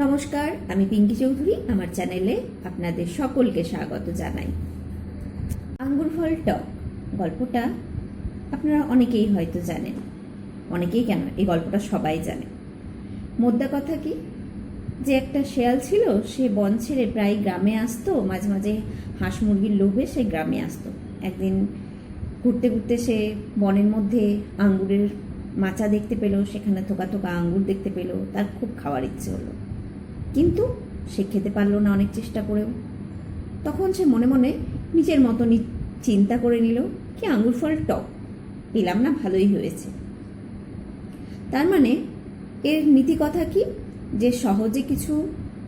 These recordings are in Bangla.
নমস্কার, আমি পিঙ্কি চৌধুরী। আমার চ্যানেলে আপনাদের সকলকে স্বাগত জানাই। আঙ্গুর ফল টক গল্পটা আপনারা অনেকেই হয়তো জানেন, অনেকেই কেন, এই গল্পটা সবাই জানে। মোদ্দা কথা কি, যে একটা শেয়াল ছিল, সে বন ছেড়ে প্রায় গ্রামে আসতো, মাঝে মাঝে হাঁস মুরগির লোভে সে গ্রামে আসতো। একদিন ঘুরতে ঘুরতে সে বনের মধ্যে আঙ্গুরের মাচা দেখতে পেল, সেখানে থোকা থোকা আঙ্গুর দেখতে পেল। তার খুব খাওয়ার ইচ্ছে হলো, কিন্তু সে খেতে পারলো না অনেক চেষ্টা করেও। তখন সে মনে মনে নিজের মতনই চিন্তা করে নিল, কি আঙ্গুর ফল টক, পেলাম না, ভালোই হয়েছে। তার মানে এর নীতি কথা কি, যে সহজে কিছু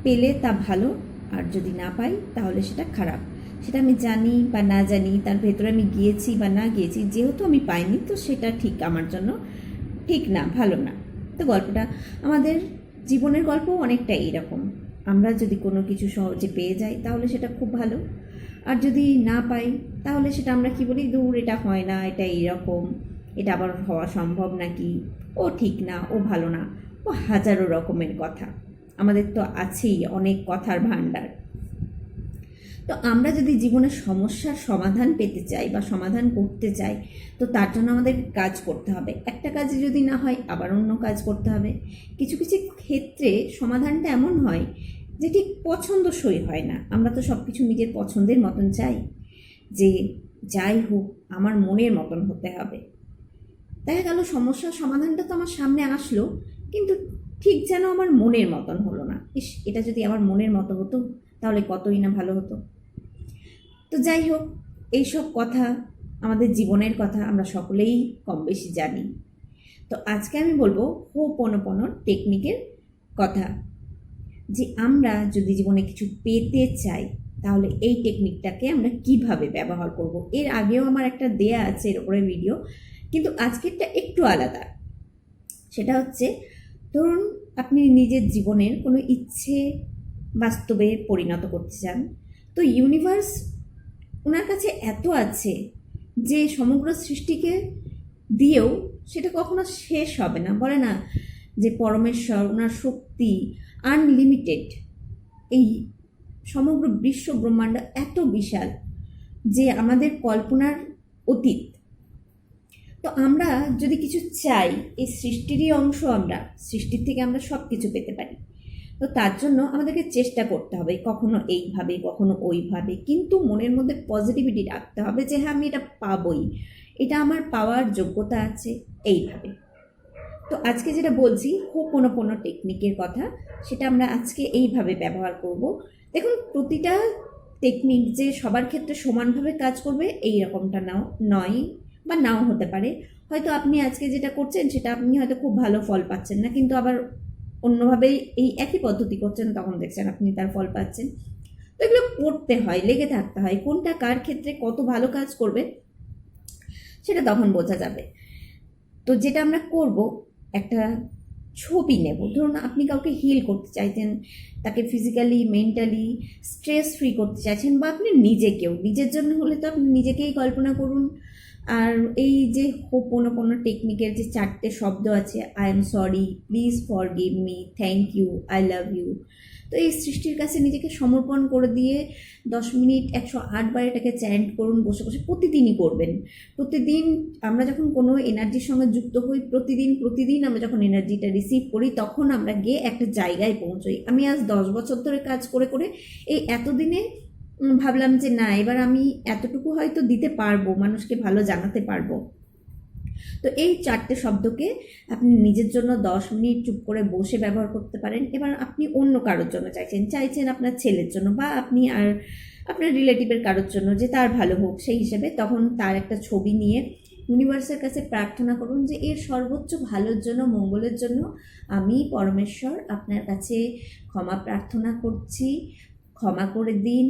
পেলে তা ভালো, আর যদি না পাই তাহলে সেটা খারাপ। সেটা আমি জানি বা না জানি, তার ভেতরে আমি গিয়েছি বা না গিয়েছি, যেহেতু আমি পাইনি তো সেটা ঠিক আমার জন্য ঠিক না, ভালো না। তো গল্পটা আমাদের জীবনের গল্প অনেকটা এইরকম। আমরা যদি কোনো কিছু সহজে পেয়ে যাই তাহলে সেটা খুব ভালো, আর যদি না পাই তাহলে সেটা আমরা কি বলি, দূর, এটা হয় না, এটা এইরকম, এটা আবার হওয়া সম্ভব নাকি, ও ঠিক না, ও ভালো না, ও হাজারো রকমের কথা। আমাদের তো আছেই অনেক কথার ভাণ্ডার। তো আমরা যদি জীবনের সমস্যার সমাধান পেতে চাই বা সমাধান করতে চাই, তো তার জন্য আমাদের কাজ করতে হবে। একটা কাজে যদি না হয় আবার অন্য কাজ করতে হবে। কিছু কিছু ক্ষেত্রে সমাধানটা এমন হয় যে ঠিক পছন্দসই হয় না। আমরা তো সব কিছু নিজের পছন্দের মতন চাই, যে যাই হোক আমার মনের মতন হতে হবে। দেখা গেল সমস্যার সমাধানটা তো আমার সামনে আসলো, কিন্তু ঠিক যেন আমার মনের মতন হলো না। এটা যদি আমার মনের মতো হতো তাহলে কতই না ভালো হতো। তো যাই হোক, এইসব কথা আমাদের জীবনের কথা, আমরা সকলেই কম বেশি জানি। তো আজকে আমি বলবো হোপোনোপোনো টেকনিকের কথা, যে আমরা যদি জীবনে কিছু পেতে চাই তাহলে এই টেকনিকটাকে আমরা কিভাবে ব্যবহার করব। এর আগেও আমার একটা দেয়া আছে এর উপরে ভিডিও, কিন্তু আজকেরটা একটু আলাদা। সেটা হচ্ছে, ধরুন আপনি নিজের জীবনের কোনো ইচ্ছে বাস্তবে পরিণত করতে চান, তো ইউনিভার্স ওনার কাছে এত আছে যে সমগ্র সৃষ্টিকে দিয়েও সেটা কখনো শেষ হবে না। বলে না যে পরমেশ্বর, ওনার শক্তি আনলিমিটেড। এই সমগ্র বিশ্ব ব্রহ্মাণ্ড এত বিশাল যে আমাদের কল্পনার অতীত। তো আমরা যদি কিছু চাই, এই সৃষ্টিরই অংশ আমরা, সৃষ্টির থেকে আমরা সব কিছু পেতে পারি। তো তার জন্য আমাদেরকে চেষ্টা করতে হবে, কখনো এইভাবে কখনো ওইভাবে, কিন্তু মনের মধ্যে পজিটিভিটি রাখতে হবে যে হ্যাঁ আমি এটা পাবই, এটা আমার পাওয়ার যোগ্যতা আছে, এইভাবে। তো আজকে যেটা বলছি হোপোনোপোনো টেকনিকের কথা, সেটা আমরা আজকে এইভাবে ব্যবহার করব। দেখুন, প্রতিটা টেকনিক যে সবার ক্ষেত্রে সমানভাবে কাজ করবে এই রকমটা নয়, বা নাও হতে পারে। হয়তো আপনি আজকে যেটা করছেন সেটা আপনি হয়তো খুব ভালো ফল পাচ্ছেন না, কিন্তু আবার অন্যভাবেই এই একই পদ্ধতি করছেন, তখন দেখছেন আপনি তার ফল পাচ্ছেন। তো এগুলো করতে হয়, লেগে থাকতে হয়, কোনটা কার ক্ষেত্রে কত ভালো কাজ করবে সেটা তখন বোঝা যাবে। তো যেটা আমরা করব, একটা ছবি নেব। ধরুন আপনি কাউকে হিল করতে চাইছেন, তাকে ফিজিক্যালি মেন্টালি স্ট্রেস ফ্রি করতে চাইছেন, বা আপনি নিজেকেও, নিজের জন্য হলে তো আপনি নিজেকেই কল্পনা করুন। আর এই যে হোপোনোপোনো টেকনিকের যে 4টে শব্দ আছে, I am sorry, please forgive me, thank you, I love you, তো এই সৃষ্টির কাছে নিজেকে সমর্পণ করে দিয়ে 10 মিনিট 108 বার এটাকে চ্যান্ট করুন, বসে বসে প্রতিদিনই করবেন। প্রতিদিন আমরা যখন কোনো এনার্জির সঙ্গে যুক্ত হই, প্রতিদিন আমরা যখন এনার্জিটা রিসিভ করি, তখন আমরা গিয়ে একটা জায়গায় পৌঁছই। আমি আজ 10 বছর ধরে কাজ করে করে এই এতদিনে ভাবলাম যে না, এবার আমি এতটুকু হয়তো দিতে পারবো, মানুষকে ভালো জানাতে পারবো। তো এই 4টে শব্দকে আপনি নিজের জন্য 10 মিনিট চুপ করে বসে ব্যবহার করতে পারেন। এবার আপনি অন্য কারোর জন্য চাইছেন আপনার ছেলের জন্য, বা আপনি আর আপনার রিলেটিভের কারোর জন্য, যে তার ভালো হোক, সেই হিসেবে তখন তার একটা ছবি নিয়ে ইউনিভার্সের কাছে প্রার্থনা করুন যে এর সর্বোচ্চ ভালোর জন্য, মঙ্গলের জন্য আমি পরমেশ্বর আপনার কাছে ক্ষমা প্রার্থনা করছি, ক্ষমা করে দিন,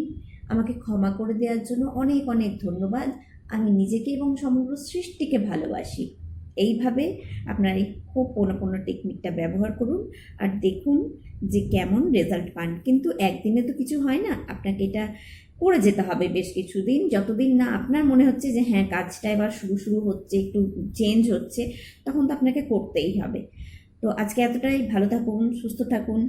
আমাকে ক্ষমা করে দেওয়ার জন্য অনেক অনেক ধন্যবাদ, আমি নিজেকে এবং সমগ্র সৃষ্টিকে ভালোবাসি। এইভাবে আপনার এই হোপোনোপোনো টেকনিকটা ব্যবহার করুন, আর দেখুন যে কেমন রেজাল্ট পান। কিন্তু একদিনে তো কিছু হয় না, আপনাকে এটা করে যেতে হবে বেশ কিছুদিন, যতদিন না আপনার মনে হচ্ছে যে হ্যাঁ কাজটা এবার শুরু হচ্ছে, একটু চেঞ্জ হচ্ছে, তখন তো আপনাকে করতেই হবে। তো আজকে এতটাই, ভালো থাকুন, সুস্থ থাকুন,